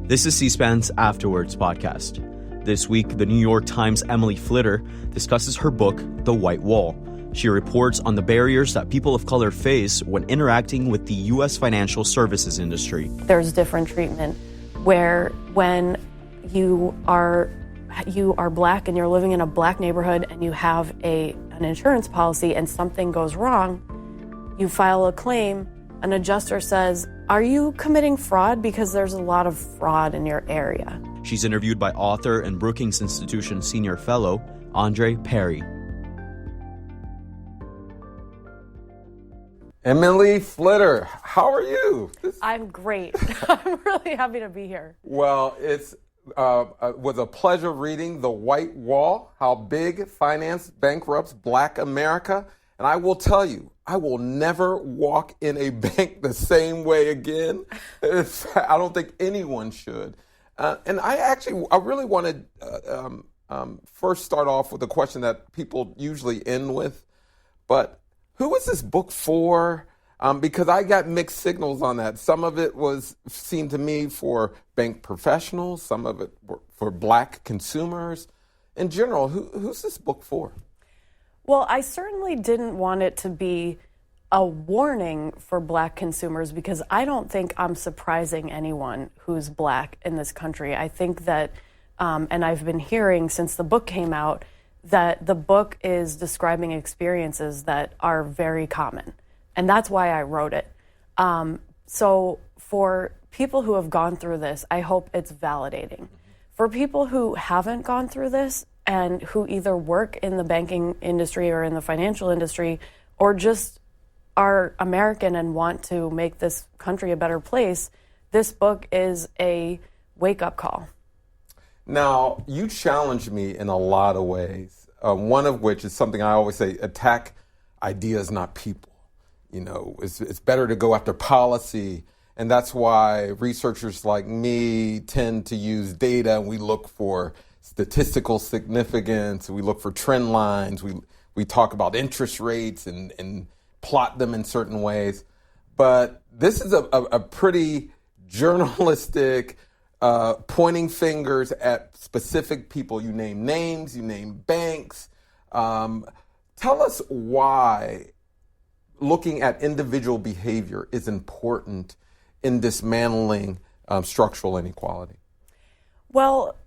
This is C-SPAN's Afterwards podcast. This week, the New York Times Emily Flitter discusses her book, The White Wall. She reports on the barriers that people of color face when interacting with the U.S. financial services industry. There's different treatment where when you are black and you're living in a black neighborhood and you have an insurance policy and something goes wrong, you file a claim, an adjuster says, "Are you committing fraud? Because there's a lot of fraud in your area." She's interviewed by author and Brookings Institution senior fellow, Andre Perry. Emily Flitter, how are you? I'm great. I'm really happy to be here. Well, it was a pleasure reading The White Wall, How Big Finance Bankrupts Black America. And I will tell you, I will never walk in a bank the same way again. I don't think anyone should. And I really wanted first start off with a question that people usually end with. But who is this book for? Because I got mixed signals on that. Some of it seemed to me for bank professionals. Some of it for black consumers. In general, who's this book for? Well, I certainly didn't want it to be a warning for black consumers because I don't think I'm surprising anyone who's black in this country. I think that, and I've been hearing since the book came out, that the book is describing experiences that are very common. And that's why I wrote it. So for people who have gone through this, I hope it's validating. For people who haven't gone through this and who either work in the banking industry or in the financial industry or just are American and want to make this country a better place, this book is a wake-up call. Now, you challenge me in a lot of ways, one of which is something I always say, attack ideas, not people. You know, it's better to go after policy, and that's why researchers like me tend to use data. We look for statistical significance, we look for trend lines, we talk about interest rates and plot them in certain ways. But this is a pretty journalistic, pointing fingers at specific people. You name names, you name banks. Tell us why looking at individual behavior is important in dismantling structural inequality. Well,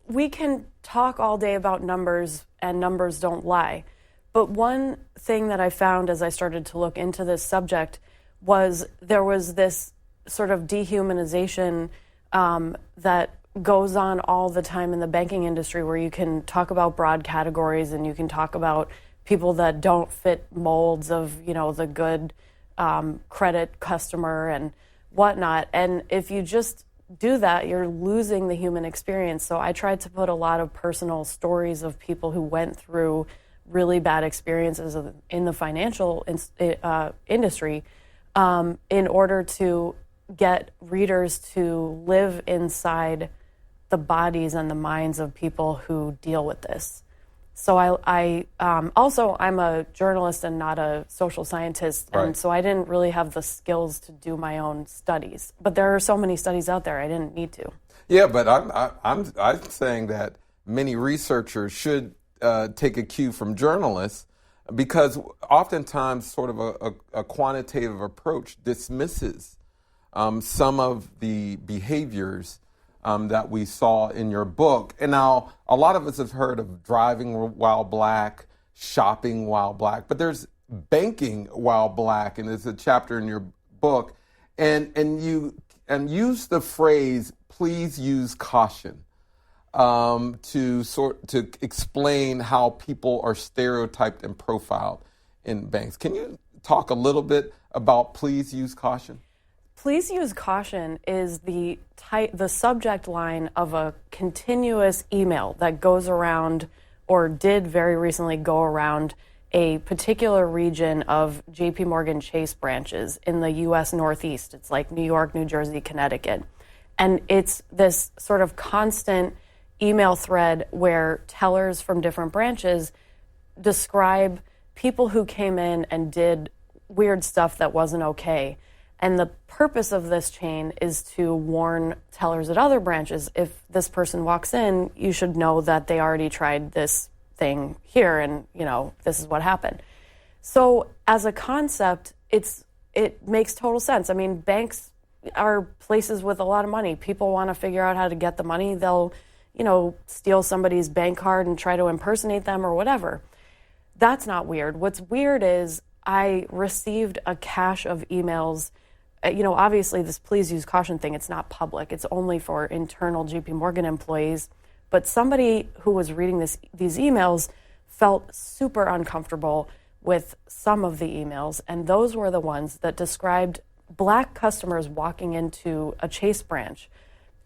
we can talk all day about numbers, and numbers don't lie. But one thing that I found as I started to look into this subject was there was this sort of dehumanization that goes on all the time in the banking industry, where you can talk about broad categories and you can talk about people that don't fit molds of, the good credit customer and whatnot. And if you just do that, you're losing the human experience. So I tried to put a lot of personal stories of people who went through really bad experiences in the financial industry in order to get readers to live inside the bodies and the minds of people who deal with this. So I'm a journalist and not a social scientist, and right. So I didn't really have the skills to do my own studies. But there are so many studies out there, I didn't need to. Yeah, but I'm saying that many researchers should take a cue from journalists, because oftentimes sort of a quantitative approach dismisses some of the behaviors that we saw in your book. And now a lot of us have heard of driving while black, shopping while black, but there's banking while black, and there's a chapter in your book, and you use the phrase "please use caution" to explain how people are stereotyped and profiled in banks. Can you talk a little bit about "please use caution"? Please use caution is the subject line of a continuous email that goes around, or did very recently go around, a particular region of JP Morgan Chase branches in the U.S. Northeast. It's like New York, New Jersey, Connecticut. And it's this sort of constant email thread where tellers from different branches describe people who came in and did weird stuff that wasn't okay. And the purpose of this chain is to warn tellers at other branches, if this person walks in, you should know that they already tried this thing here and, this is what happened. So as a concept, it makes total sense. I mean, banks are places with a lot of money. People want to figure out how to get the money. They'll, steal somebody's bank card and try to impersonate them or whatever. That's not weird. What's weird is I received a cache of emails. Obviously this please use caution thing, it's not public. It's only for internal JP Morgan employees. But somebody who was reading these emails felt super uncomfortable with some of the emails. And those were the ones that described Black customers walking into a Chase branch.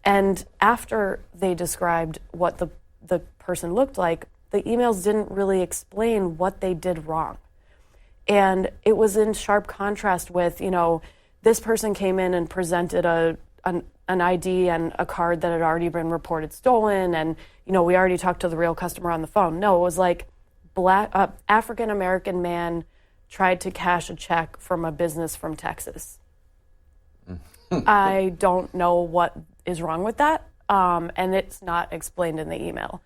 And after they described what the person looked like, the emails didn't really explain what they did wrong. And it was in sharp contrast with, this person came in and presented an ID and a card that had already been reported stolen, and we already talked to the real customer on the phone. No, it was like African American man tried to cash a check from a business from Texas. I don't know what is wrong with that, and it's not explained in the email.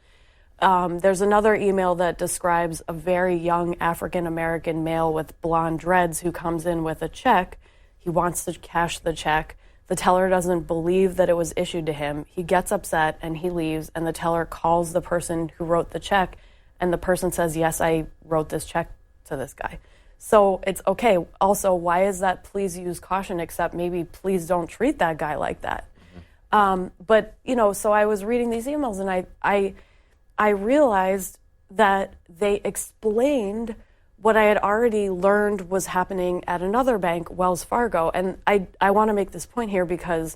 There's another email that describes a very young African American male with blonde dreads who comes in with a check. He wants to cash the check. The teller doesn't believe that it was issued to him. He gets upset and he leaves, and the teller calls the person who wrote the check, and the person says, yes, I wrote this check to this guy. So it's okay. Also, why is that please use caution, except maybe please don't treat that guy like that? But, so I was reading these emails, and I realized that they explained what I had already learned was happening at another bank, Wells Fargo. And I want to make this point here because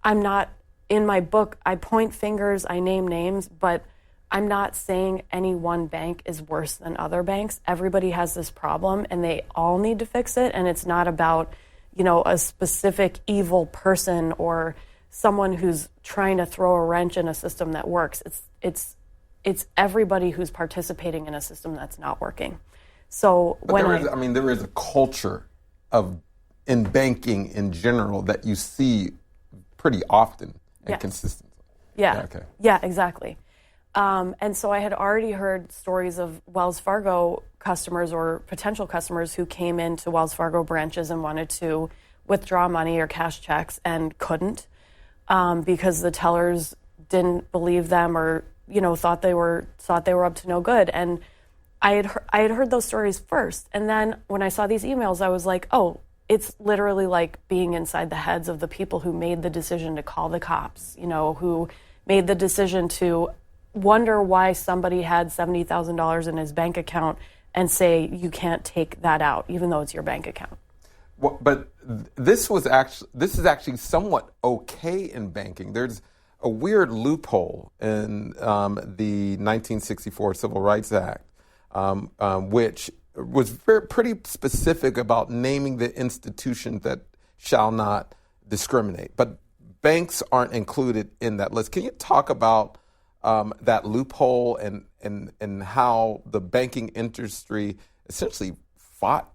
I'm not, in my book, I point fingers, I name names, but I'm not saying any one bank is worse than other banks. Everybody has this problem and they all need to fix it. And it's not about, a specific evil person or someone who's trying to throw a wrench in a system that works. It's everybody who's participating in a system that's not working. So there is a culture in banking in general that you see pretty often and consistently. Yeah. Okay. Yeah, exactly. And so I had already heard stories of Wells Fargo customers or potential customers who came into Wells Fargo branches and wanted to withdraw money or cash checks and couldn't because the tellers didn't believe them or thought they were up to no good. And I had heard those stories first, and then when I saw these emails, I was like, oh, it's literally like being inside the heads of the people who made the decision to call the cops, who made the decision to wonder why somebody had $70,000 in his bank account and say you can't take that out, even though it's your bank account. Well, but this is actually somewhat okay in banking. There's a weird loophole in the 1964 Civil Rights Act, which was pretty specific about naming the institution that shall not discriminate. But banks aren't included in that list. Can you talk about that loophole and how the banking industry essentially fought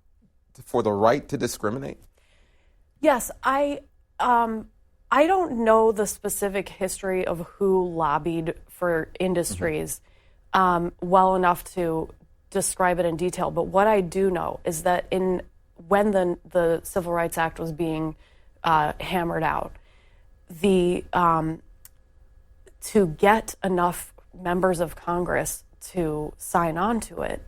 for the right to discriminate? Yes, I don't know the specific history of who lobbied for industries well enough to describe it in detail. But what I do know is that when the Civil Rights Act was being hammered out, to get enough members of Congress to sign on to it,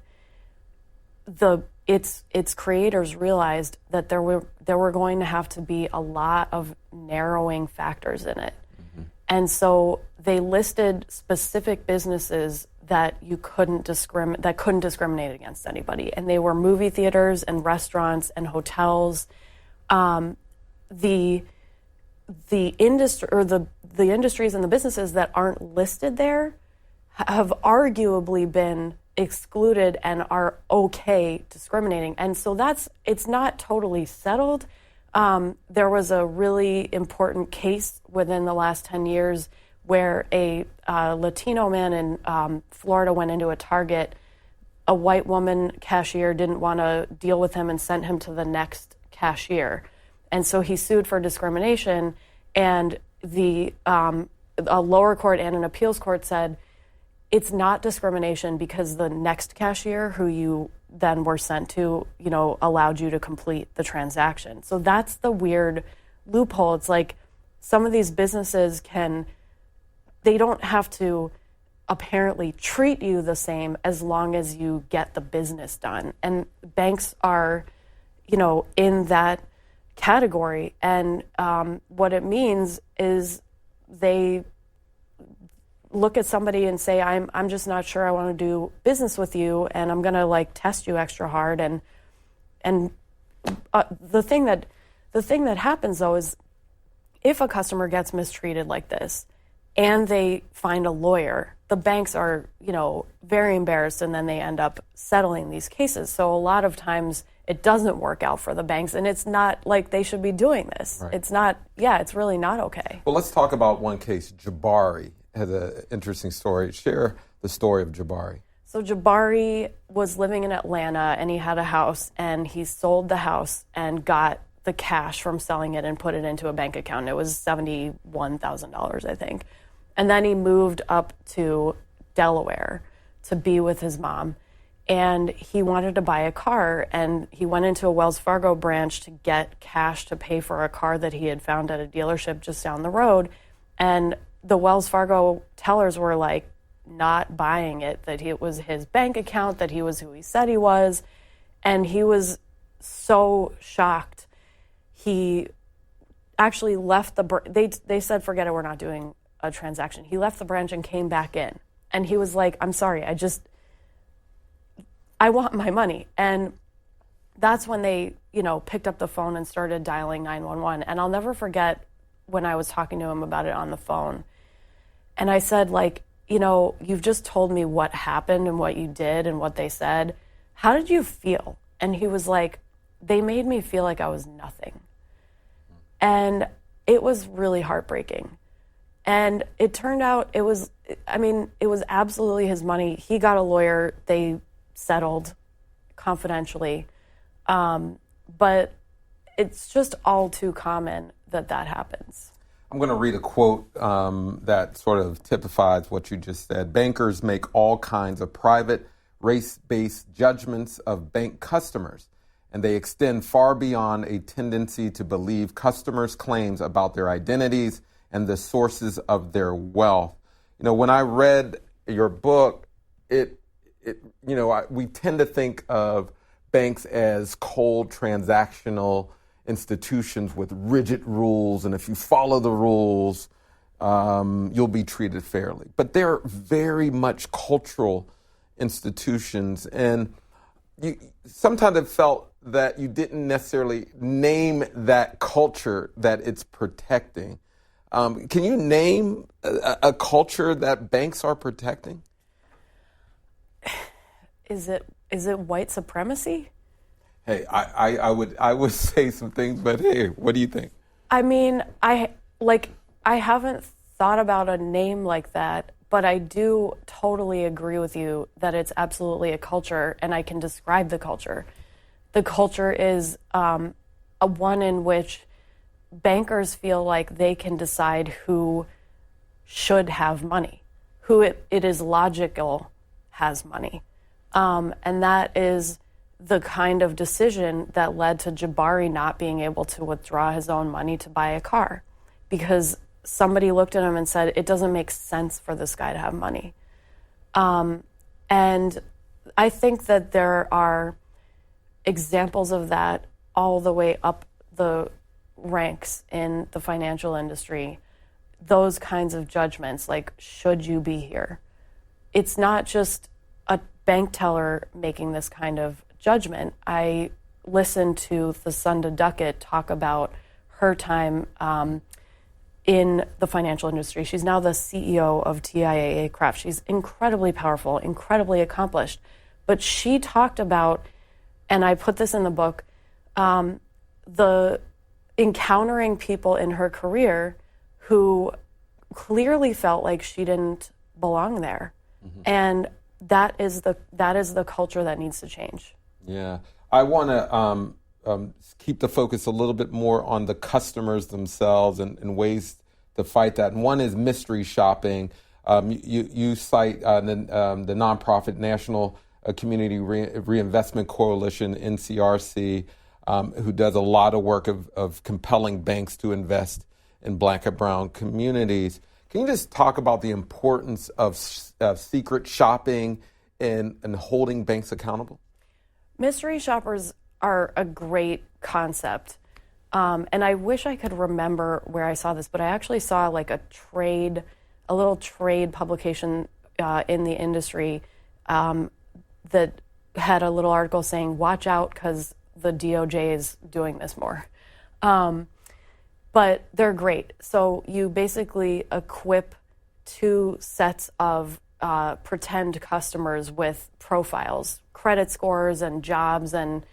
its creators realized that there were going to have to be a lot of narrowing factors in it. Mm-hmm. And so they listed specific businesses that couldn't discriminate against anybody. And they were movie theaters and restaurants and hotels. The industry or the industries and the businesses that aren't listed there have arguably been excluded and are okay discriminating. And so it's not totally settled. There was a really important case within the last 10 years where a Latino man in Florida went into a Target. A white woman cashier didn't want to deal with him and sent him to the next cashier. And so he sued for discrimination, and a lower court and an appeals court said it's not discrimination because the next cashier who you then were sent to, allowed you to complete the transaction. So that's the weird loophole. It's like some of these businesses they don't have to apparently treat you the same as long as you get the business done. And banks are, in that category. And what it means is they look at somebody and say, I'm just not sure I want to do business with you, and I'm going to test you extra hard. And the thing that happens though is if a customer gets mistreated like this and they find a lawyer, the banks are, very embarrassed, and then they end up settling these cases. So a lot of times it doesn't work out for the banks, and it's not like they should be doing this. Right. It's really not okay. Well, let's talk about one case. Jabari has an interesting story. Share the story of Jabari. So Jabari was living in Atlanta, and he had a house, and he sold the house and got the cash from selling it and put it into a bank account. It was $71,000, I think. And then he moved up to Delaware to be with his mom. And he wanted to buy a car, and he went into a Wells Fargo branch to get cash to pay for a car that he had found at a dealership just down the road. And the Wells Fargo tellers were not buying it, that it was his bank account, that he was who he said he was. And he was so shocked. He actually left they said, forget it, we're not doing a transaction. He left the branch and came back in. And he was like, I'm sorry, I want my money. And that's when they, picked up the phone and started dialing 911. And I'll never forget when I was talking to him about it on the phone. And I said, you've just told me what happened and what you did and what they said. How did you feel? And he was like, they made me feel like I was nothing. And it was really heartbreaking. And it turned out it was absolutely his money. He got a lawyer. They settled confidentially. But it's just all too common that happens. I'm going to read a quote that sort of typifies what you just said. Bankers make all kinds of private, race-based judgments of bank customers, and they extend far beyond a tendency to believe customers' claims about their identities and the sources of their wealth. When I read your book, we tend to think of banks as cold transactional institutions with rigid rules, and if you follow the rules, you'll be treated fairly. But they're very much cultural institutions, and sometimes it felt that you didn't necessarily name that culture that it's protecting. Can you name a culture that banks are protecting? Is it white supremacy? Hey, I would say some things, but hey, what do you think? I mean, I haven't thought about a name like that, but I do totally agree with you that it's absolutely a culture, and I can describe the culture. The culture is a one in which bankers feel like they can decide who should have money, who it is logical has money. And that is the kind of decision that led to Jabari not being able to withdraw his own money to buy a car, because somebody looked at him and said, it doesn't make sense for this guy to have money. And I think that there are examples of that all the way up the ranks in the financial industry, those kinds of judgments, like, should you be here? It's not just a bank teller making this kind of judgment. I listened to Thasunda Duckett talk about her time in the financial industry. She's now the CEO of TIAA Craft. She's incredibly powerful, incredibly accomplished. But she talked about, and I put this in the book, the encountering people in her career who clearly felt like she didn't belong there. Mm-hmm. And that is the culture that needs to change. Yeah. I want to keep the focus a little bit more on the customers themselves and ways to fight that. And one is mystery shopping. You cite the nonprofit National Community Reinvestment Coalition, NCRC, who does a lot of work of compelling banks to invest in Black and brown communities. Can you just talk about the importance of secret shopping and holding banks accountable? Mystery shoppers are a great concept. And I wish I could remember where I saw this, but I actually saw like a little trade publication in the industry that had a little article saying, watch out because the DOJ is doing this more. But they're great. So you basically equip 2 sets of pretend customers with profiles, credit scores and jobs, and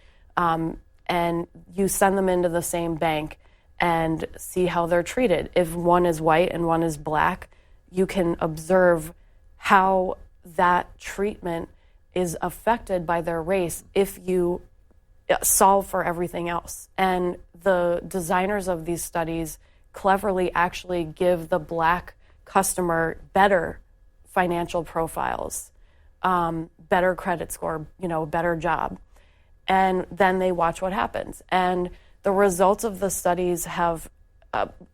you send them into the same bank and see how they're treated. If one is white and one is black, you can observe how that treatment is affected by their race if you solve for everything else. And the designers of these studies cleverly actually give the black customer better financial profiles, better credit score, better job. And then they watch what happens. And the results of the studies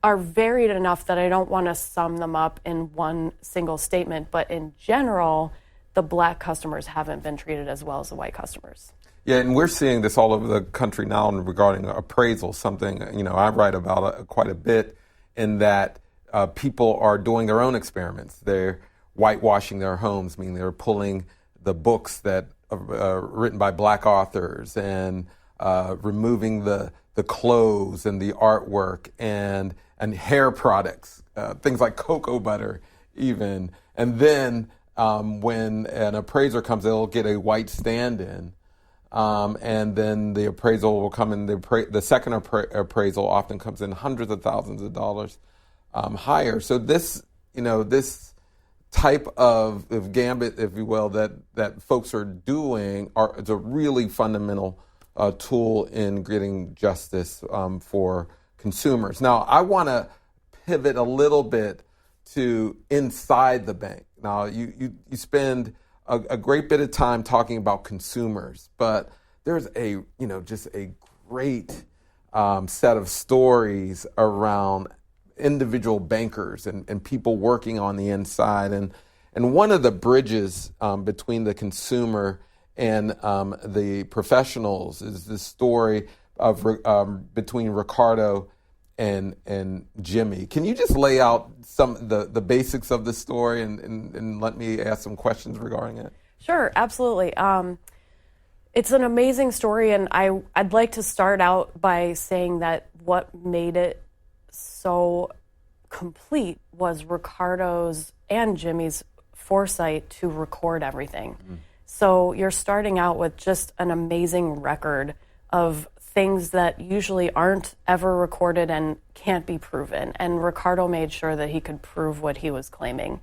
are varied enough that I don't want to sum them up in one single statement. But in general, the black customers haven't been treated as well as the white customers. Yeah, and we're seeing this all over the country now regarding appraisal, something, I write about quite a bit, in that people are doing their own experiments. They're whitewashing their homes, meaning they're pulling the books that are written by black authors and removing the clothes and the artwork and hair products, things like cocoa butter even. And then when an appraiser comes, they'll get a white stand-in. And then the appraisal will come in. The second appraisal often comes in hundreds of thousands of dollars higher. So this type of gambit, if you will, that folks are doing is a really fundamental tool in getting justice for consumers. Now, I want to pivot a little bit to inside the bank. Now, you spend a great bit of time talking about consumers, but there's just a great set of stories around individual bankers and people working on the inside. And one of the bridges between the consumer and the professionals is the story of between Ricardo and Jimmy. Can you just lay out some the basics of the story and let me ask some questions regarding it? Sure, absolutely. It's an amazing story, and I'd like to start out by saying that what made it so complete was Ricardo's and Jimmy's foresight to record everything. Mm-hmm. So you're starting out with just an amazing record of things that usually aren't ever recorded and can't be proven. And Ricardo made sure that he could prove what he was claiming.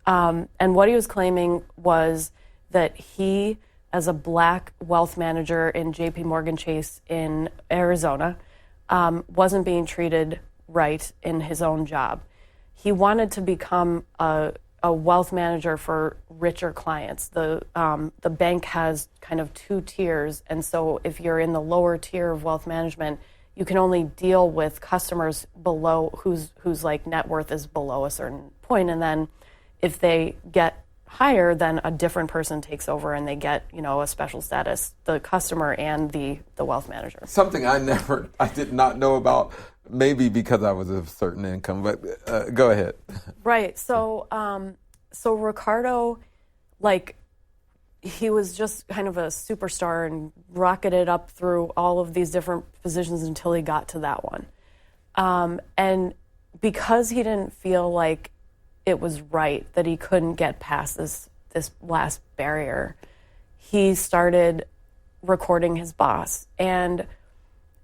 And what he was claiming was that he, as a black wealth manager in JP Morgan Chase in Arizona, wasn't being treated right in his own job. He wanted to become a wealth manager for richer clients. The bank has kind of 2 tiers, and so if you're in the lower tier of wealth management, you can only deal with customers below whose like net worth is below a certain point, and then if they get higher, then a different person takes over and they get a special status, the customer and the wealth manager. Something I did not know about, maybe because I was of a certain income, but go ahead. Right. So Ricardo, he was just kind of a superstar and rocketed up through all of these different positions until he got to that one. And because he didn't feel like it was right, that he couldn't get past this last barrier, he started recording his boss. And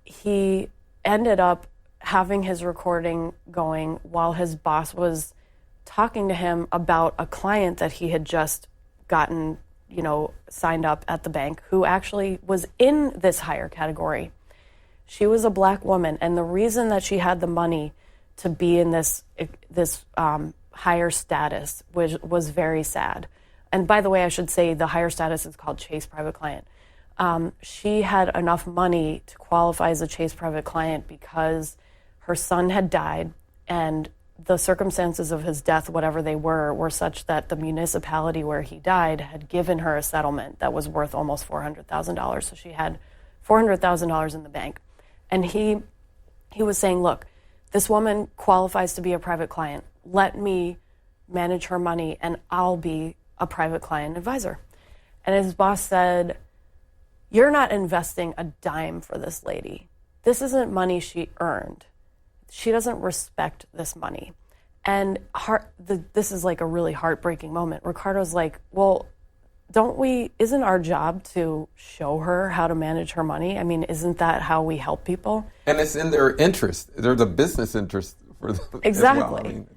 he ended up having his recording going while his boss was talking to him about a client that he had just gotten, signed up at the bank, who actually was in this higher category. She was a black woman, and the reason that she had the money to be in this higher status was very sad. And by the way, I should say the higher status is called Chase Private Client. She had enough money to qualify as a Chase Private Client because her son had died, and the circumstances of his death, whatever they were such that the municipality where he died had given her a settlement that was worth almost $400,000. So she had $400,000 in the bank. And he was saying, look, this woman qualifies to be a private client. Let me manage her money and I'll be a private client advisor. And his boss said, you're not investing a dime for this lady. This isn't money she earned. She doesn't respect this money. And this is like a really heartbreaking moment. Ricardo's like, well, isn't our job to show her how to manage her money? I mean, isn't that how we help people? And it's in their interest. There's a business interest for them. Exactly. As well. I mean,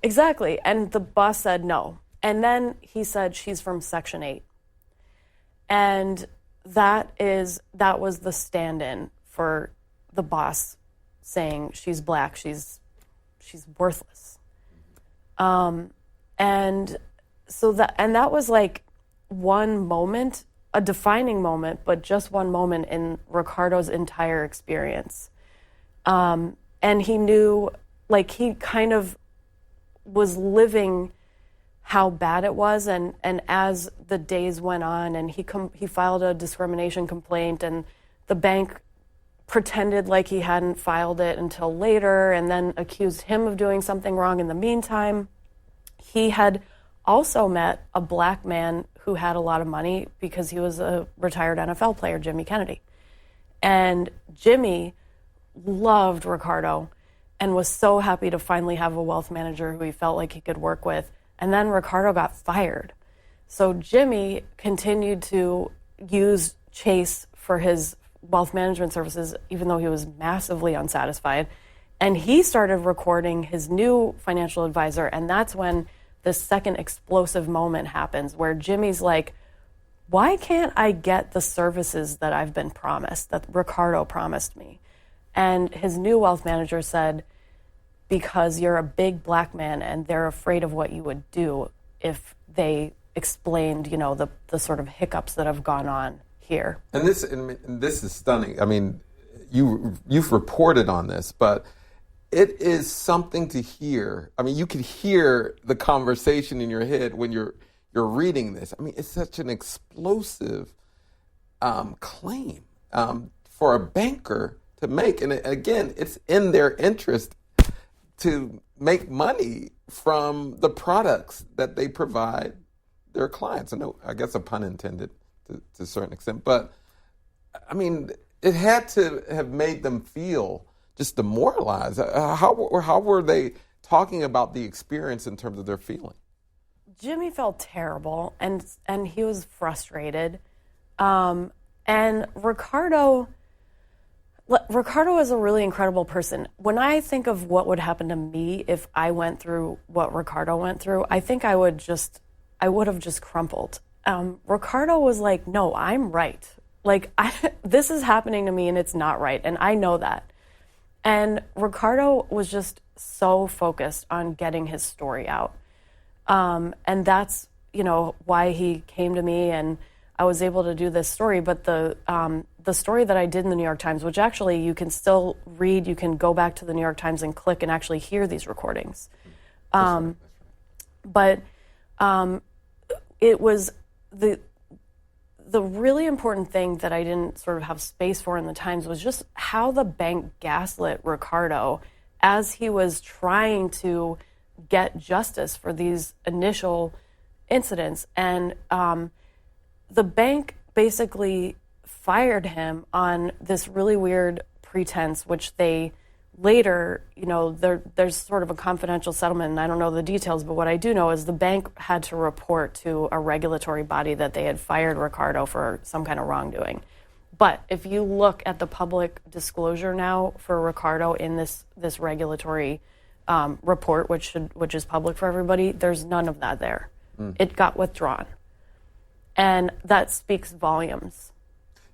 exactly. And the boss said no. And then he said she's from Section 8. And that was the stand-in for the boss saying she's black, she's worthless. And so that was like one moment, a defining moment, but just one moment in Ricardo's entire experience. And he knew, like, he kind of was living how bad it was, and as the days went on, and he filed a discrimination complaint, and the bank pretended like he hadn't filed it until later, and then accused him of doing something wrong in the meantime. He had also met a black man who had a lot of money because he was a retired NFL player, Jimmy Kennedy. And Jimmy loved Ricardo and was so happy to finally have a wealth manager who he felt like he could work with. And then Ricardo got fired. So Jimmy continued to use Chase for his wealth management services, even though he was massively unsatisfied. And he started recording his new financial advisor, and that's when the second explosive moment happens where Jimmy's like, why can't I get the services that I've been promised, that Ricardo promised me? And his new wealth manager said, because you're a big black man and they're afraid of what you would do if they explained, the sort of hiccups that have gone on here. And this is stunning. I mean, you've reported on this, but it is something to hear. I mean, you could hear the conversation in your head when you're reading this. I mean, it's such an explosive claim for a banker to make. And again, it's in their interest to make money from the products that they provide their clients. I guess a pun intended to a certain extent. But, I mean, it had to have made them feel just demoralized. How were they talking about the experience in terms of their feeling? Jimmy felt terrible, and he was frustrated. And Ricardo is a really incredible person. When I think of what would happen to me if I went through what Ricardo went through, I think I would have just crumpled. Ricardo was like, no, I'm right. Like, this is happening to me and it's not right. And I know that. And Ricardo was just so focused on getting his story out. And that's, why he came to me and I was able to do this story. But the story that I did in the New York Times, which actually you can still read, you can go back to the New York Times and click and actually hear these recordings. But it was the really important thing that I didn't sort of have space for in the Times was just how the bank gaslit Ricardo as he was trying to get justice for these initial incidents. And the bank basically fired him on this really weird pretense, which they later, there's sort of a confidential settlement, and I don't know the details, but what I do know is the bank had to report to a regulatory body that they had fired Ricardo for some kind of wrongdoing. But if you look at the public disclosure now for Ricardo in this regulatory report, which is public for everybody, there's none of that there. It got withdrawn. And that speaks volumes.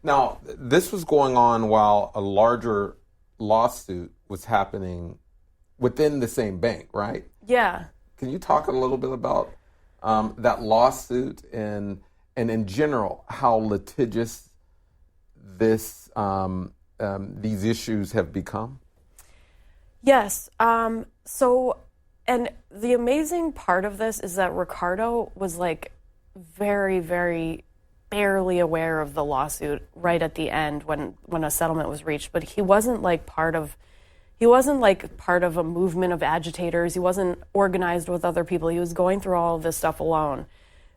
Now, this was going on while a larger lawsuit was happening within the same bank, right? Yeah. Can you talk a little bit about that lawsuit and in general how litigious these issues have become? Yes. And the amazing part of this is that Ricardo was like very, very barely aware of the lawsuit right at the end when a settlement was reached. But he wasn't like part of a movement of agitators. He wasn't organized with other people. He was going through all of this stuff alone.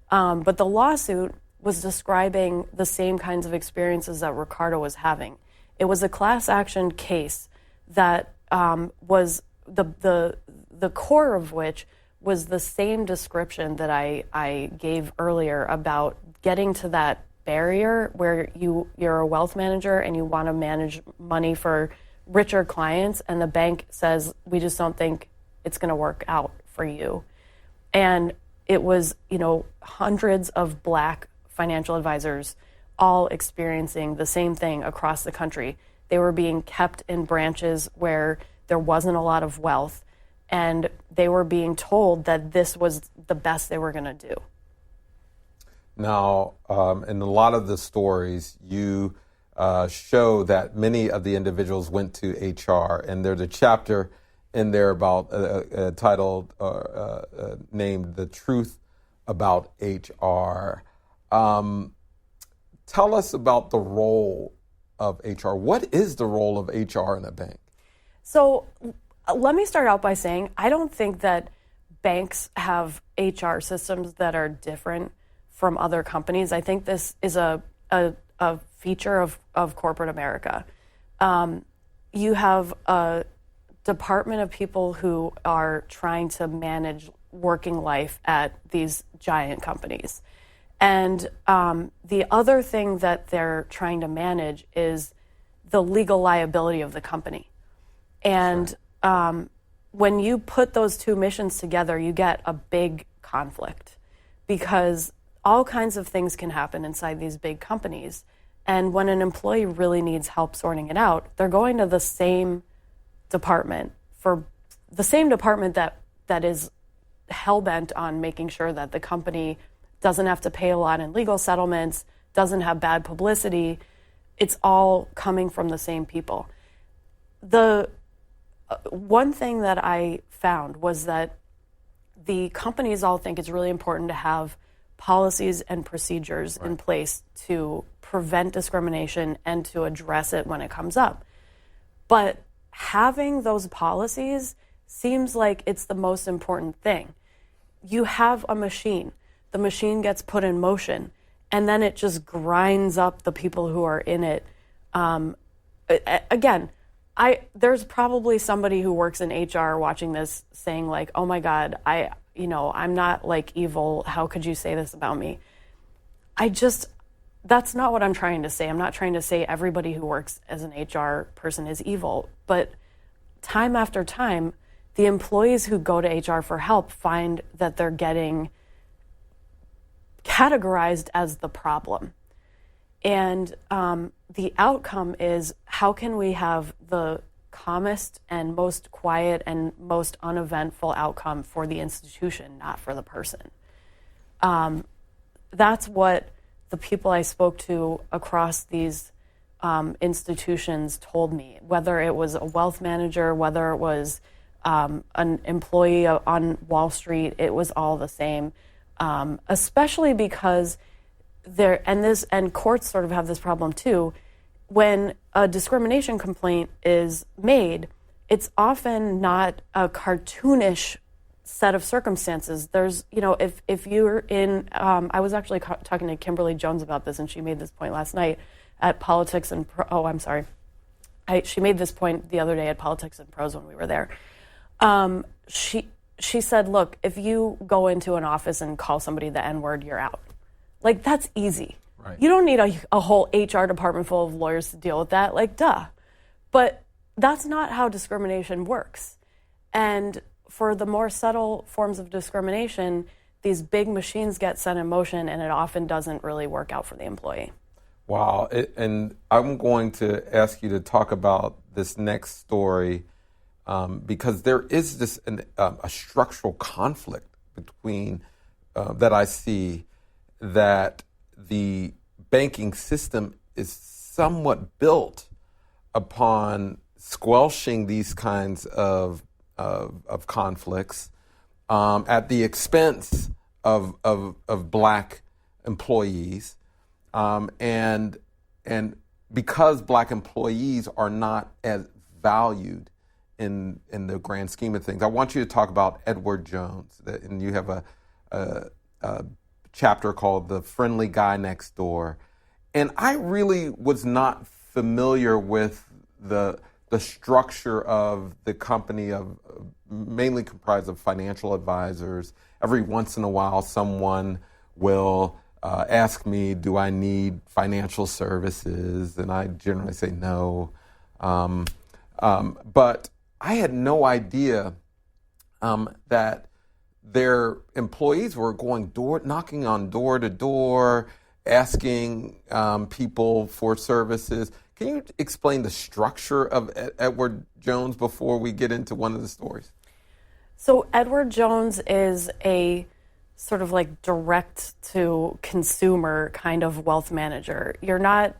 But the lawsuit was describing the same kinds of experiences that Ricardo was having. It was a class action case that was the core of which was the same description that I gave earlier about getting to that barrier where you're a wealth manager and you want to manage money for richer clients, and the bank says, we just don't think it's going to work out for you. And it was, hundreds of Black financial advisors all experiencing the same thing across the country. They were being kept in branches where there wasn't a lot of wealth, and they were being told that this was the best they were going to do. Now, in a lot of the stories, you show that many of the individuals went to HR, and there's a chapter in there about titled named "The Truth About HR." Tell us about the role of HR. What is the role of HR in a bank? So let me start out by saying I don't think that banks have HR systems that are different from other companies. I think this is a feature of corporate America. You have a department of people who are trying to manage working life at these giant companies. And the other thing that they're trying to manage is the legal liability of the company. And when you put those two missions together, you get a big conflict because all kinds of things can happen inside these big companies. And when an employee really needs help sorting it out, they're going to the same department that is hell-bent on making sure that the company doesn't have to pay a lot in legal settlements, doesn't have bad publicity. It's all coming from the same people. The one thing that I found was that the companies all think it's really important to have policies and procedures in place to prevent discrimination and to address it when it comes up. But having those policies seems like it's the most important thing. You have a machine. The machine gets put in motion, and then it just grinds up the people who are in it. Again, there's probably somebody who works in HR watching this saying like, oh my God, I'm not like evil. How could you say this about me? That's not what I'm trying to say. I'm not trying to say everybody who works as an HR person is evil, but time after time, the employees who go to HR for help find that they're getting categorized as the problem. And the outcome is, how can we have the calmest and most quiet and most uneventful outcome for the institution, not for the person? That's what the people I spoke to across these institutions told me, whether it was a wealth manager, whether it was an employee on Wall Street, it was all the same. Especially because courts sort of have this problem too. When a discrimination complaint is made, it's often not a cartoonish set of circumstances. There's, if you're in, I was actually talking to Kimberly Jones about this, and she made this point last night at Politics and she made this point the other day at Politics and Prose when we were there. She said, look, if you go into an office and call somebody the N-word, you're out. Like, that's easy. Right. You don't need a whole HR department full of lawyers to deal with that. Like, duh. But that's not how discrimination works. And for the more subtle forms of discrimination, these big machines get set in motion, and it often doesn't really work out for the employee. Wow. And I'm going to ask you to talk about this next story because there is a structural conflict between that I see, that the banking system is somewhat built upon squelching these kinds of conflicts at the expense of black employees, and because black employees are not as valued in the grand scheme of things. I want you to talk about Edward Jones, and you have a chapter called "The Friendly Guy Next Door," and I really was not familiar with the structure of the company, of mainly comprised of financial advisors. Every once in a while, someone will ask me, do I need financial services? And I generally say no. But I had no idea that their employees were knocking on door to door, asking people for services. Can you explain the structure of Edward Jones before we get into one of the stories? So Edward Jones is a sort of like direct to consumer kind of wealth manager. You're not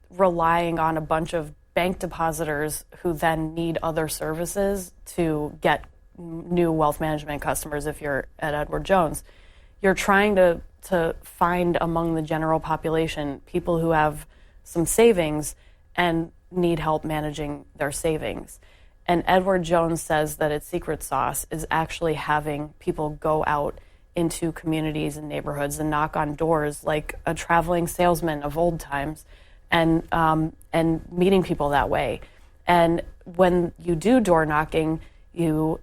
relying on a bunch of bank depositors who then need other services to get new wealth management customers. If you're at Edward Jones, you're trying to find among the general population people who have some savings and need help managing their savings. And Edward Jones says that its secret sauce is actually having people go out into communities and neighborhoods and knock on doors like a traveling salesman of old times, and meeting people that way. And when you do door knocking, you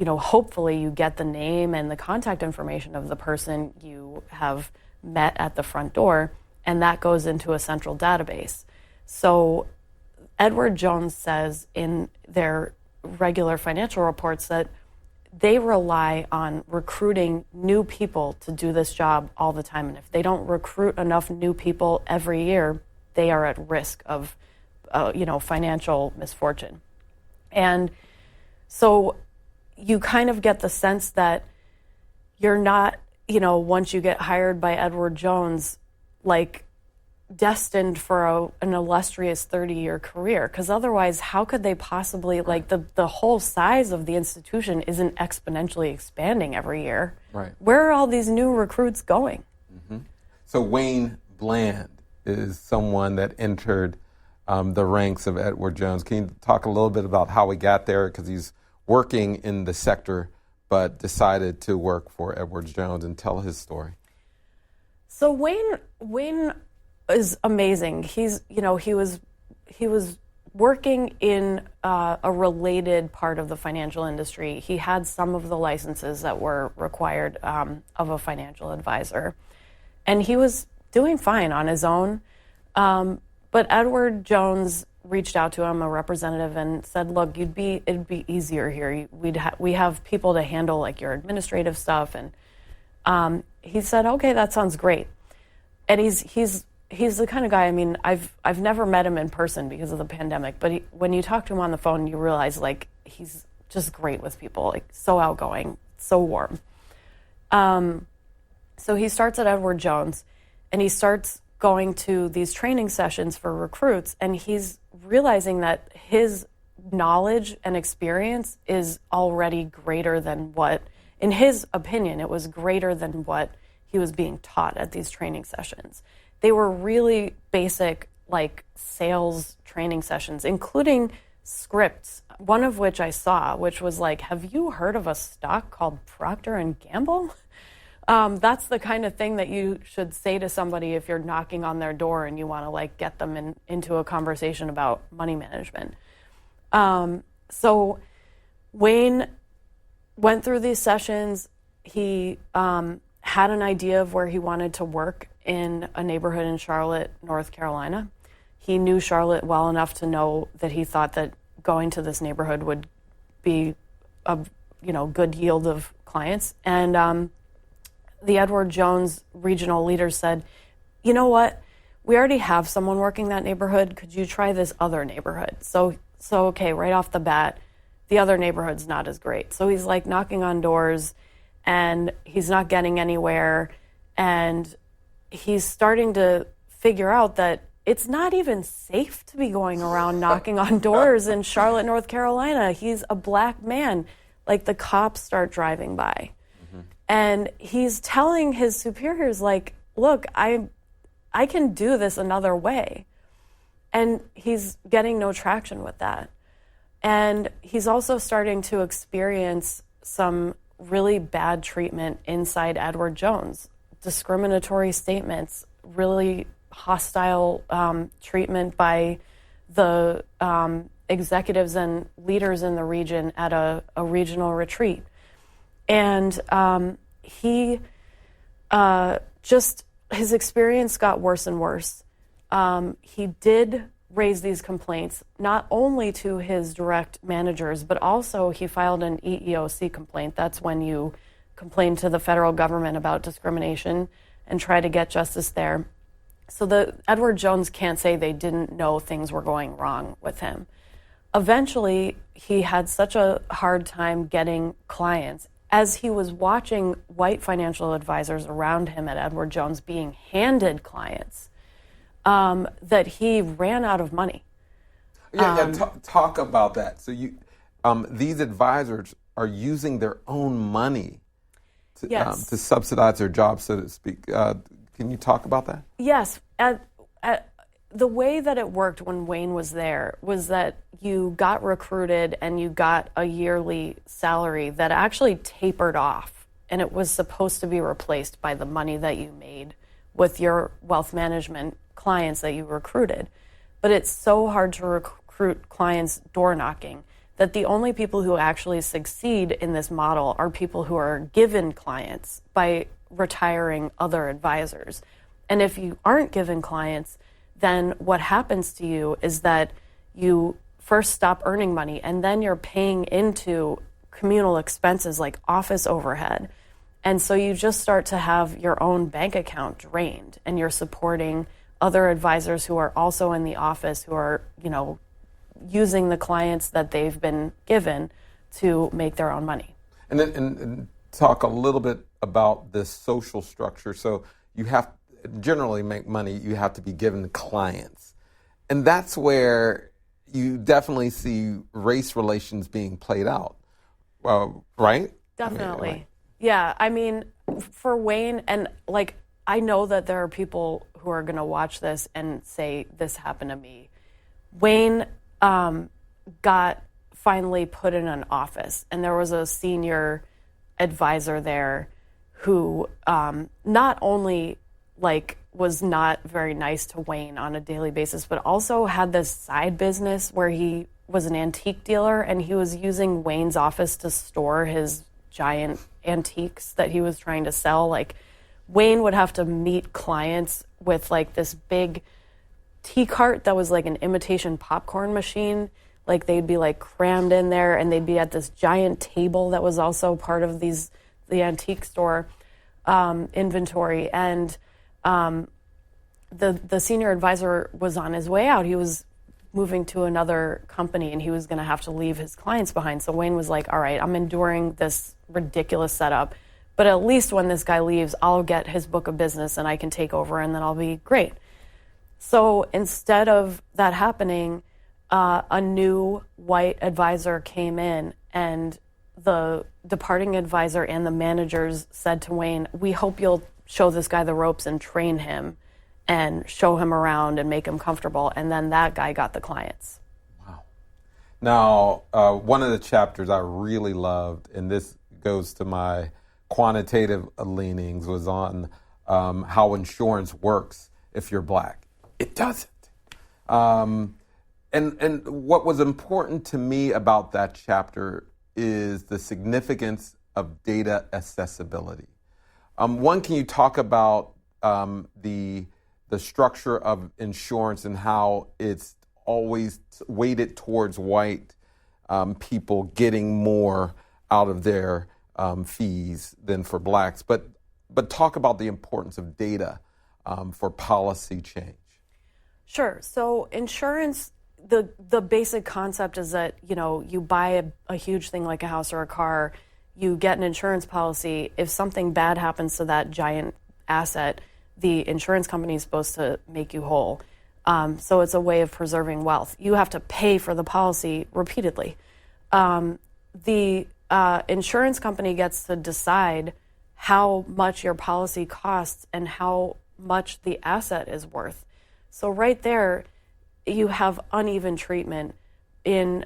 hopefully you get the name and the contact information of the person you have met at the front door, and that goes into a central database. So Edward Jones says in their regular financial reports that they rely on recruiting new people to do this job all the time. And if they don't recruit enough new people every year, they are at risk of, financial misfortune. And so you kind of get the sense that you're not, once you get hired by Edward Jones, like destined for an illustrious 30-year career, because otherwise how could they possibly, like the whole size of the institution isn't exponentially expanding every year. Right. Where are all these new recruits going? Mm-hmm. So Wayne Bland is someone that entered the ranks of Edward Jones. Can you talk a little bit about how he got there? Because he's working in the sector but decided to work for Edward Jones, and tell his story. So Wayne is amazing. He was working in a related part of the financial industry. He had some of the licenses that were required of a financial advisor, and he was doing fine on his own. But Edward Jones reached out to him, a representative, and said, "Look, it'd be easier here. We have people to handle like your administrative stuff." And he said, "Okay, that sounds great." And he's the kind of guy. I mean, I've never met him in person because of the pandemic, but when you talk to him on the phone, you realize like he's just great with people, like so outgoing, so warm. So he starts at Edward Jones, and he starts going to these training sessions for recruits, and he's realizing that his knowledge and experience is already greater than what, in his opinion, it was greater than what he was being taught at these training sessions. They were really basic, like sales training sessions, including scripts, one of which I saw, which was like, "Have you heard of a stock called Procter & Gamble?" That's the kind of thing that you should say to somebody if you're knocking on their door and you want to like get them into a conversation about money management. So Wayne went through these sessions. He had an idea of where he wanted to work in a neighborhood in Charlotte, North Carolina. He knew Charlotte well enough to know that he thought that going to this neighborhood would be a good yield of clients. And the Edward Jones regional leaders said, "You know what? we already have someone working that neighborhood. Could you try this other neighborhood? So okay, right off the bat, the other neighborhood's not as great. So he's like knocking on doors and he's not getting anywhere. And he's starting to figure out that it's not even safe to be going around knocking on doors in Charlotte, North Carolina. He's a black man. Like, the cops start driving by. Mm-hmm. And he's telling his superiors, like, look, I can do this another way. And he's getting no traction with that. And he's also starting to experience some really bad treatment inside Edward Jones. Discriminatory statements, really hostile treatment by the executives and leaders in the region at a regional retreat. And his experience got worse and worse. He did raise these complaints, not only to his direct managers, but also he filed an EEOC complaint. That's when you complain to the federal government about discrimination and try to get justice there. So Edward Jones can't say they didn't know things were going wrong with him. Eventually, he had such a hard time getting clients as he was watching white financial advisors around him at Edward Jones being handed clients, that he ran out of money. Talk about that. So these advisors are using their own money to subsidize their jobs, so to speak. Can you talk about that? Yes. The way that it worked when Wayne was there was that you got recruited and you got a yearly salary that actually tapered off, and it was supposed to be replaced by the money that you made with your wealth management clients that you recruited. But it's so hard to recruit clients door knocking that the only people who actually succeed in this model are people who are given clients by retiring other advisors. And if you aren't given clients, then what happens to you is that you first stop earning money, and then you're paying into communal expenses like office overhead. And so you just start to have your own bank account drained, and you're supporting other advisors who are also in the office who are, using the clients that they've been given to make their own money. And talk a little bit about this social structure. So you have generally make money, you have to be given clients. And that's where you definitely see race relations being played out, right? Definitely. Yeah, I mean, for Wayne, and I know that there are people who are going to watch this and say, this happened to me. Wayne got finally put in an office, and there was a senior advisor there who not only was not very nice to Wayne on a daily basis, but also had this side business where he was an antique dealer, and he was using Wayne's office to store his giant antiques that he was trying to sell. Wayne would have to meet clients with this big tea cart that was like an imitation popcorn machine. They'd be crammed in there, and they'd be at this giant table that was also part of the antique store inventory. And the senior advisor was on his way out. He was moving to another company, and he was going to have to leave his clients behind. So Wayne was like, all right, I'm enduring this ridiculous setup, but at least when this guy leaves, I'll get his book of business and I can take over, and then I'll be great. So instead of that happening, a new white advisor came in, and the departing advisor and the managers said to Wayne, we hope you'll show this guy the ropes and train him and show him around and make him comfortable. And then that guy got the clients. Wow. Now, one of the chapters I really loved, and this goes to my quantitative leanings, was on how insurance works if you're black. It doesn't. And what was important to me about that chapter is the significance of data accessibility. One, can you talk about the structure of insurance and how it's always weighted towards white people getting more out of their fees than for blacks? But talk about the importance of data for policy change. Sure. So insurance, the basic concept is that, you buy a huge thing like a house or a car, you get an insurance policy. If something bad happens to that giant asset, the insurance company is supposed to make you whole. So it's a way of preserving wealth. You have to pay for the policy repeatedly. The insurance company gets to decide how much your policy costs and how much the asset is worth. So right there, you have uneven treatment in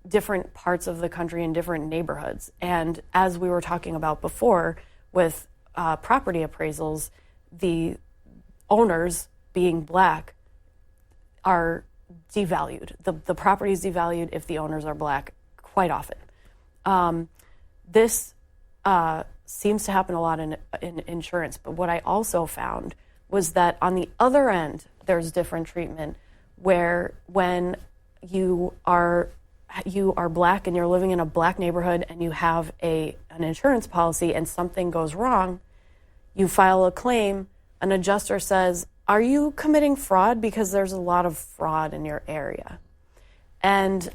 different parts of the country in different neighborhoods. And as we were talking about before with property appraisals, the owners, being black, are devalued. The property is devalued if the owners are black quite often. This seems to happen a lot in insurance. But what I also found was that on the other end, there's different treatment where when you are black and you're living in a black neighborhood and you have an insurance policy and something goes wrong, you file a claim, an adjuster says, "Are you committing fraud? Because there's a lot of fraud in your area." And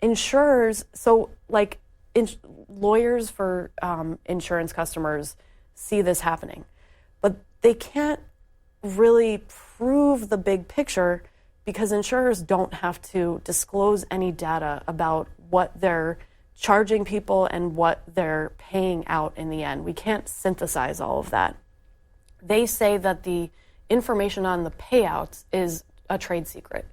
insurers, so like lawyers for insurance customers see this happening, but they can't really prove the big picture because insurers don't have to disclose any data about what they're charging people and what they're paying out in the end. We can't synthesize all of that. They say that the information on the payouts is a trade secret.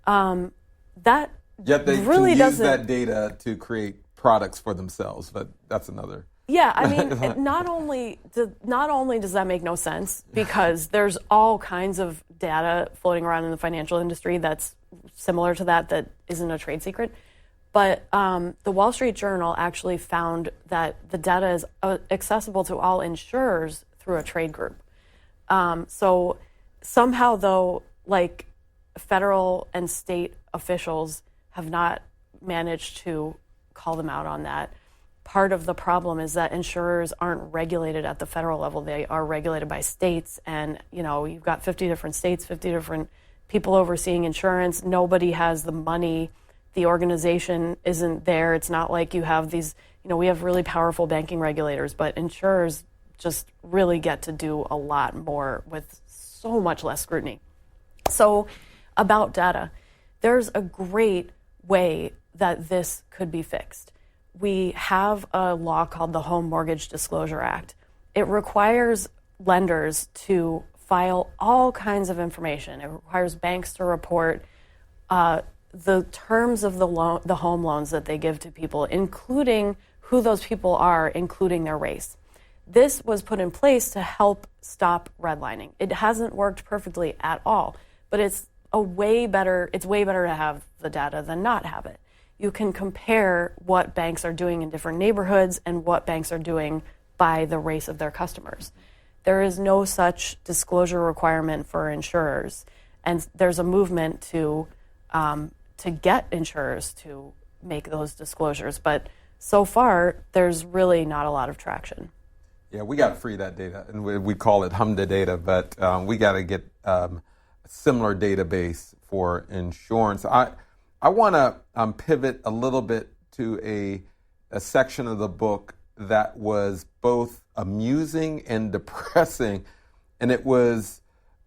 That Yet they really can use doesn't. that data to create products for themselves, but that's another. Yeah, I mean, not only does that make no sense, because there's all kinds of data floating around in the financial industry that's similar to that isn't a trade secret, but the Wall Street Journal actually found that the data is accessible to all insurers through a trade group. So somehow, though, like federal and state officials have not managed to call them out on that. Part of the problem is that insurers aren't regulated at the federal level. They are regulated by states, and you've got 50 different states, 50 different people overseeing insurance. Nobody has the money. The organization isn't there. It's not like you have these, we have really powerful banking regulators, but insurers just really get to do a lot more with so much less scrutiny. So about data, there's a great way that this could be fixed. We have a law called the Home Mortgage Disclosure Act. It requires lenders to file all kinds of information. It requires banks to report the terms of the home loans that they give to people, including who those people are, including their race. This was put in place to help stop redlining. It hasn't worked perfectly at all, but it's way better to have the data than not have it. You can compare what banks are doing in different neighborhoods and what banks are doing by the race of their customers. There is no such disclosure requirement for insurers, and there's a movement to get insurers to make those disclosures. But so far, there's really not a lot of traction. Yeah, we got to free that data, and we call it HMDA data, but we got to get a similar database for insurance. I want to pivot a little bit to a section of the book that was both amusing and depressing, and it was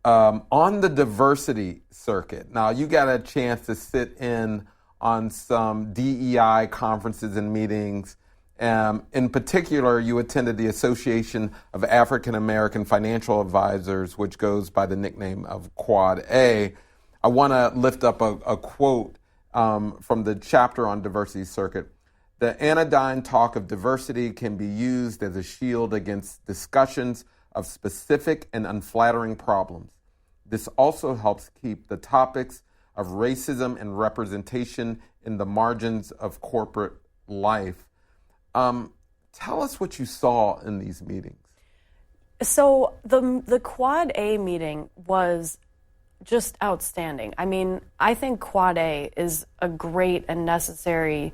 on the diversity circuit. Now, you got a chance to sit in on some DEI conferences and meetings. In particular, you attended the Association of African American Financial Advisors, which goes by the nickname of Quad A. I want to lift up a quote from the chapter on diversity circuit. The anodyne talk of diversity can be used as a shield against discussions of specific and unflattering problems. This also helps keep the topics of racism and representation in the margins of corporate life. Tell us what you saw in these meetings. So the Quad A meeting was just outstanding. I mean, I think Quad A is a great and necessary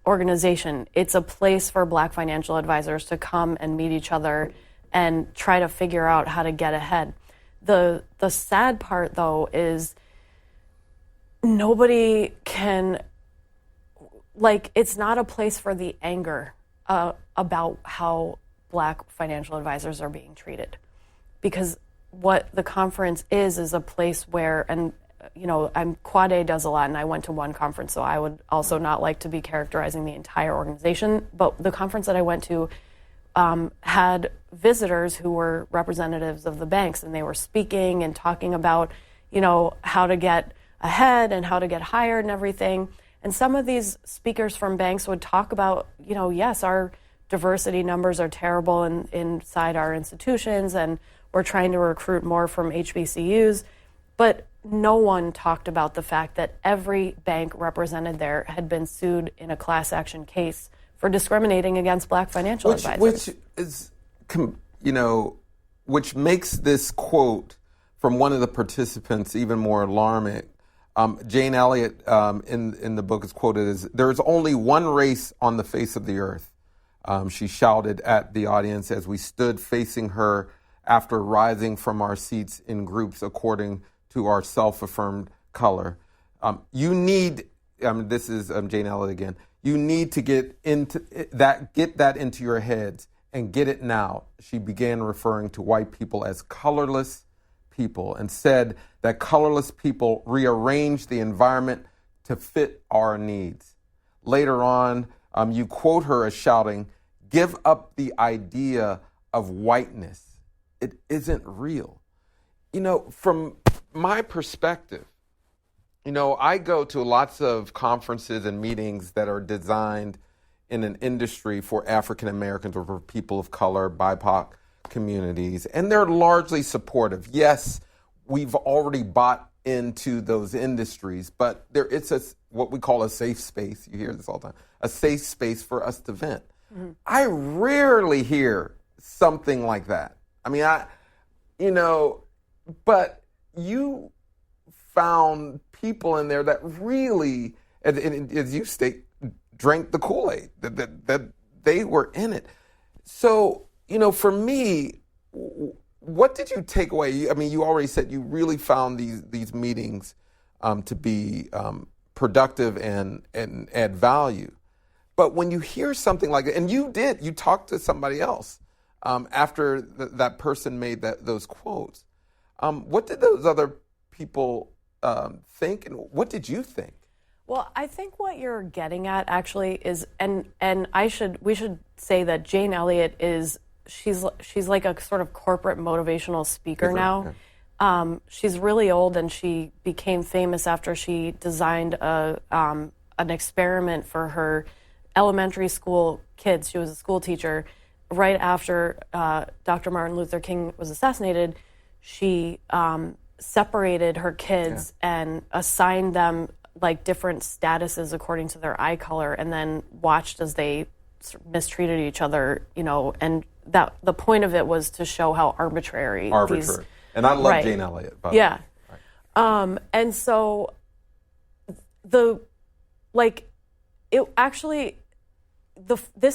organization. It's a place for Black financial advisors to come and meet each other and try to figure out how to get ahead. The sad part, though, is nobody can, like, it's not a place for the anger about how Black financial advisors are being treated. Because what the conference is a place where, and Quad A does a lot, and I went to one conference, so I would also not like to be characterizing the entire organization. But the conference that I went to had visitors who were representatives of the banks, and they were speaking and talking about, how to get ahead and how to get hired and everything. And some of these speakers from banks would talk about, yes, our diversity numbers are terrible inside our institutions, and we're trying to recruit more from HBCUs. But no one talked about the fact that every bank represented there had been sued in a class action case for discriminating against Black financial advisors. Which makes this quote from one of the participants even more alarming. Jane Elliott in the book is quoted as, "There's only one race on the face of the earth," she shouted at the audience as we stood facing her after rising from our seats in groups according to our self-affirmed color. This is Jane Elliott again, "You need to get that into your heads and get it now." She began referring to white people as colorless people and said that colorless people rearrange the environment to fit our needs. Later on, you quote her as shouting, "Give up the idea of whiteness. It isn't real." From my perspective, I go to lots of conferences and meetings that are designed in an industry for African Americans or for people of color, BIPOC communities, and they're largely supportive. Yes, we've already bought into those industries, but it's what we call a safe space. You hear this all the time, a safe space for us to vent. Mm-hmm. I rarely hear something like that. But you found people in there that really, and as you state, drank the Kool-Aid, that they were in it. So, for me, what did you take away? You already said you really found these meetings to be productive and add value. But when you hear something like that, and you talked to somebody else after that person made those quotes, what did those other people think, and what did you think? Well, I think what you're getting at actually is, and we should say that Jane Elliott she's like a sort of corporate motivational speaker now. Okay. She's really old, and she became famous after she designed an experiment for her elementary school kids. She was a school teacher. Right after Dr. Martin Luther King was assassinated, she separated her kids and assigned them like different statuses according to their eye color, and then watched as they mistreated each other, and that the point of it was to show how arbitrary. And I love Jane Elliott, by the way. Right. And so this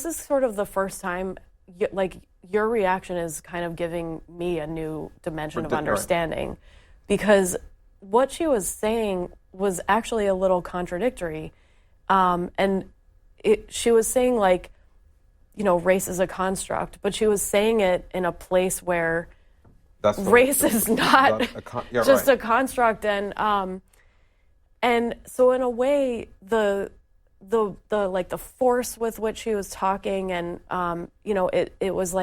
is sort of the first time, your reaction is kind of giving me a new dimension of understanding, right. Because what she was saying was actually a little contradictory. She was saying race is a construct, but she was saying it in a place where race is not just a construct. And so in a way, the force with which she was talking, and it was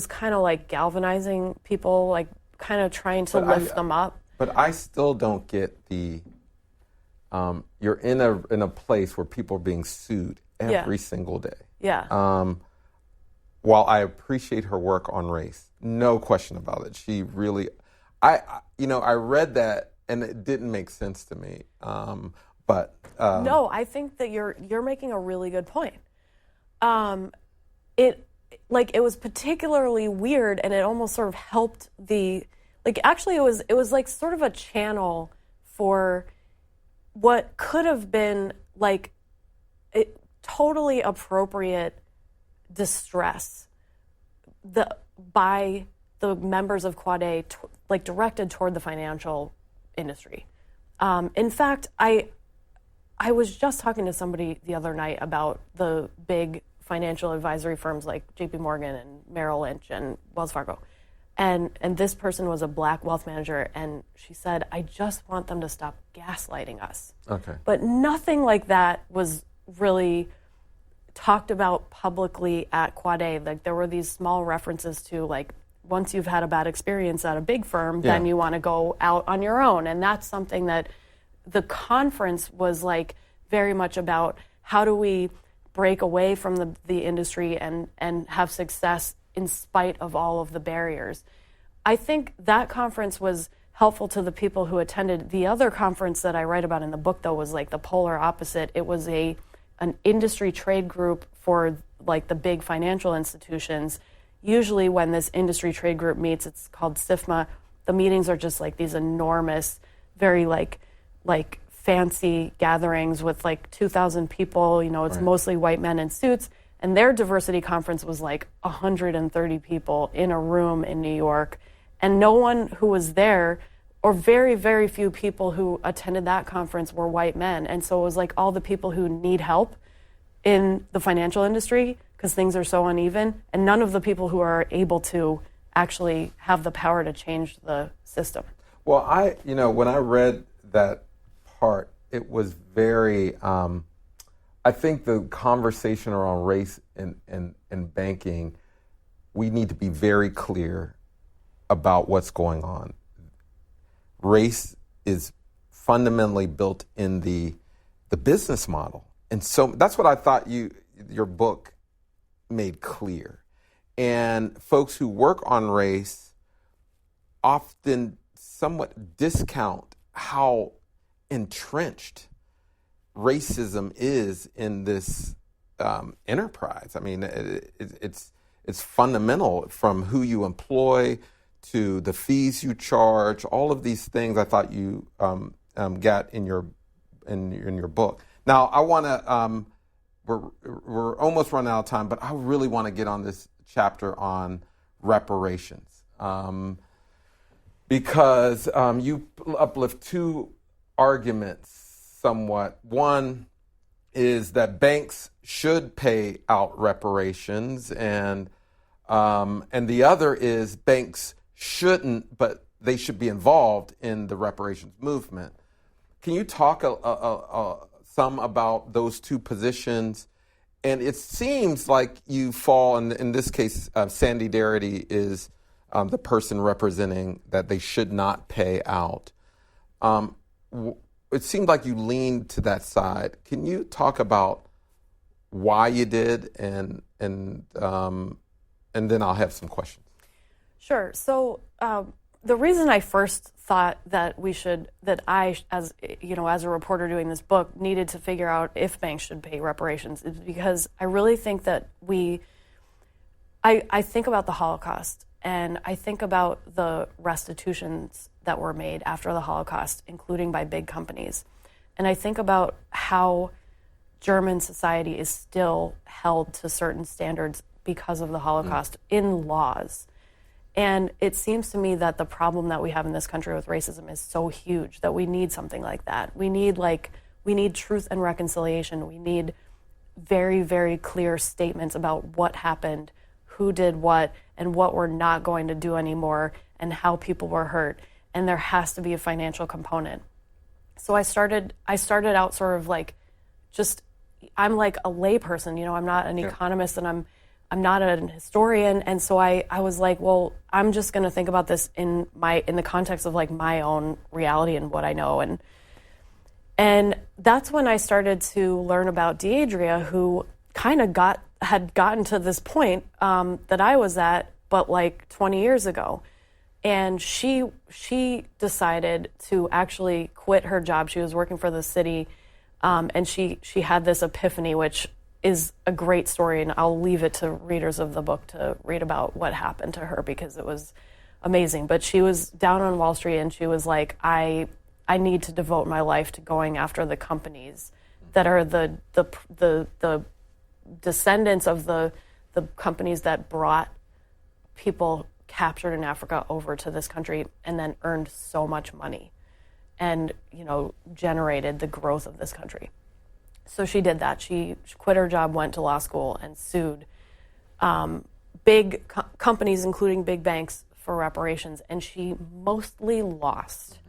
kind of like galvanizing people, kind of trying to lift them up. But I still don't get the you're in a place where people are being sued every single day. Yeah. While I appreciate her work on race, no question about it. She really, I read that and it didn't make sense to me. No, I think that you're making a really good point. It was particularly weird, and it almost sort of helped actually it was like sort of a channel for what could have been totally appropriate distress by the members of Quad A directed toward the financial industry. In fact, I was just talking to somebody the other night about the big financial advisory firms like JP Morgan and Merrill Lynch and Wells Fargo. And this person was a black wealth manager, and she said, I just want them to stop gaslighting us. Okay. But nothing like that was really talked about publicly at Quad A. Like, there were these small references to, like, once you've had a bad experience at a big firm, then you want to go out on your own. And that's something that the conference was, like, very much about how do we break away from the industry and have success in spite of all of the barriers. I think that conference was helpful to the people who attended. The other conference that I write about in the book, though, was like the polar opposite. It was an industry trade group for like the big financial institutions. Usually when this industry trade group meets, it's called SIFMA. The meetings are just like these enormous, very like fancy gatherings with like 2,000 people. You know, it's mostly white men in suits. And their diversity conference was like 130 people in a room in New York. And no one who was there, or very, very few people who attended that conference, were white men. And so it was like all the people who need help in the financial industry because things are so uneven, and none of the people who are able to actually have the power to change the system. Well, when I read that part, it was very, I think the conversation around race and banking, we need to be very clear about what's going on. Race is fundamentally built in the business model. And so that's what I thought your book made clear. And folks who work on race often somewhat discount how entrenched racism is in this enterprise. I mean, it's fundamental, from who you employ to the fees you charge. All of these things I thought you got in your book. Now I want to. We're almost running out of time, but I really want to get on this chapter on reparations because you uplift two arguments. Somewhat. One is that banks should pay out reparations, and the other is banks shouldn't, but they should be involved in the reparations movement. Can you talk some about those two positions? And it seems like you fall, in this case, Sandy Darity is the person representing that they should not pay out. It seemed like you leaned to that side. Can you talk about why you did, and then I'll have some questions. Sure. So the reason I first thought that I, as a reporter doing this book, needed to figure out if banks should pay reparations is because I really think that I think about the Holocaust, and I think about the restitutions that were made after the Holocaust, including by big companies. And I think about how German society is still held to certain standards because of the Holocaust in laws. And it seems to me that the problem that we have in this country with racism is so huge that we need something like that. We need truth and reconciliation. We need very, very clear statements about what happened, who did what, and what we're not going to do anymore, and how people were hurt. And there has to be a financial component. So I started out sort of like, I'm like a layperson, I'm not an economist, and I'm not an historian. And so I was like, well, I'm just going to think about this in the context of like my own reality and what I know. And that's when I started to learn about Deidria, who kind of had gotten to this point that I was at, but like 20 years ago. And she decided to actually quit her job. She was working for the city, and she had this epiphany, which is a great story, and I'll leave it to readers of the book to read about what happened to her because it was amazing. But she was down on Wall Street, and she was like, I need to devote my life to going after the companies that are the descendants of the companies that brought people captured in Africa over to this country and then earned so much money and, generated the growth of this country. So she did that. She quit her job, went to law school, and sued big companies, including big banks, for reparations. And she mostly lost,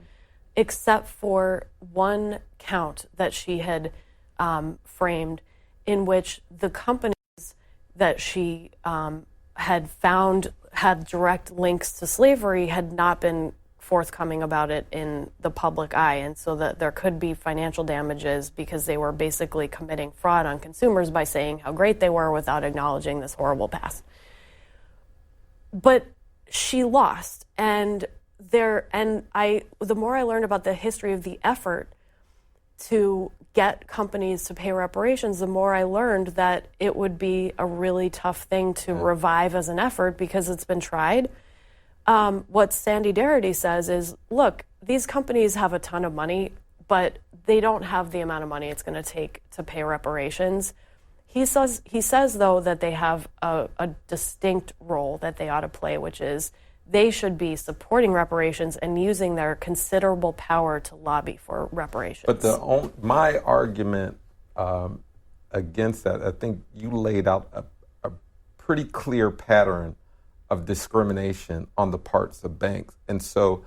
except for one count that she had framed, in which the companies that she had found had direct links to slavery had not been forthcoming about it in the public eye, and so that there could be financial damages because they were basically committing fraud on consumers by saying how great they were without acknowledging this horrible past. But she lost, and the more I learned about the history of the effort to get companies to pay reparations, the more I learned that it would be a really tough thing to revive as an effort because it's been tried. What Sandy Darity says is, look, these companies have a ton of money, but they don't have the amount of money it's going to take to pay reparations. He says, though, that they have a distinct role that they ought to play, which is they should be supporting reparations and using their considerable power to lobby for reparations. But my argument against that, I think you laid out a pretty clear pattern of discrimination on the parts of banks. And so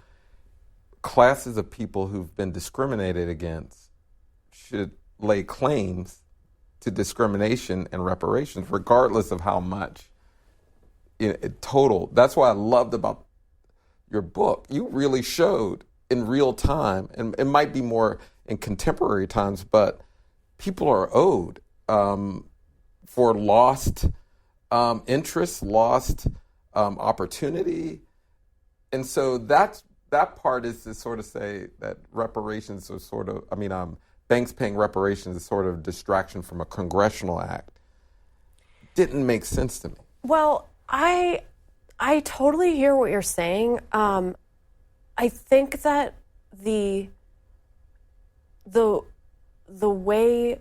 classes of people who've been discriminated against should lay claims to discrimination and reparations, regardless of how much total. That's what I loved about your book. You really showed in real time, and it might be more in contemporary times, but people are owed for lost interest, lost opportunity. And so that part is to sort of say that reparations are sort of, banks paying reparations is sort of distraction from a congressional act. Didn't make sense to me. Well, I totally hear what you're saying. I think that the way,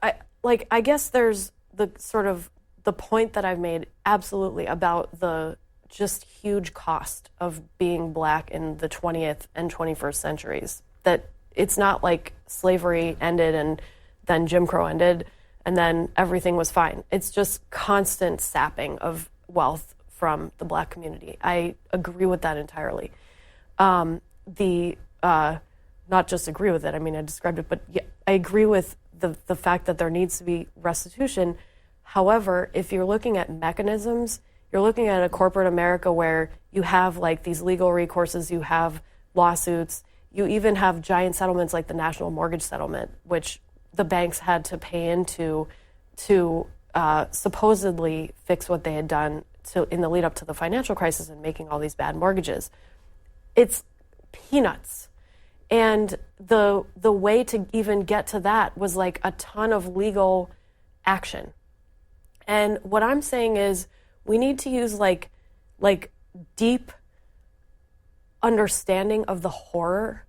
I guess there's the sort of the point that I've made absolutely about the just huge cost of being black in the 20th and 21st centuries. That it's not like slavery ended and then Jim Crow ended and then everything was fine. It's just constant sapping of wealth from the black community. I agree with that entirely. Not just agree with it, I described it, but yeah, I agree with the fact that there needs to be restitution. However, if you're looking at mechanisms, you're looking at a corporate America where you have these legal recourses, you have lawsuits, you even have giant settlements like the national mortgage settlement, which the banks had to pay into to supposedly fix what they had done in the lead up to the financial crisis and making all these bad mortgages. It's peanuts. And the way to even get to that was a ton of legal action. And what I'm saying is we need to use deep understanding of the horror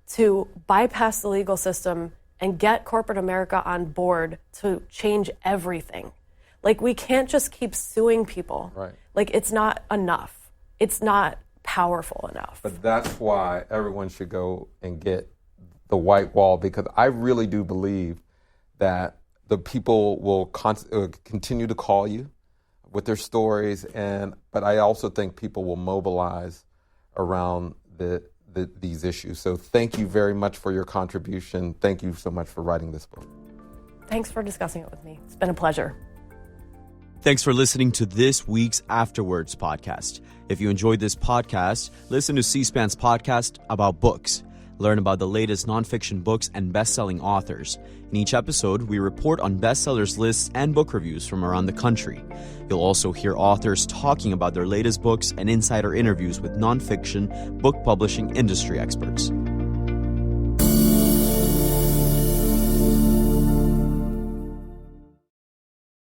to bypass the legal system and get corporate America on board to change everything. We can't just keep suing people. Right. It's not enough. It's not powerful enough. But that's why everyone should go and get the white wall, because I really do believe that the people will continue to call you with their stories, but I also think people will mobilize around these issues. So thank you very much for your contribution. Thank you so much for writing this book. Thanks for discussing it with me. It's been a pleasure. Thanks for listening to this week's Afterwards podcast. If you enjoyed this podcast, listen to C-SPAN's podcast about books. Learn about the latest nonfiction books and best-selling authors. In each episode, we report on bestsellers lists and book reviews from around the country. You'll also hear authors talking about their latest books and insider interviews with nonfiction book publishing industry experts.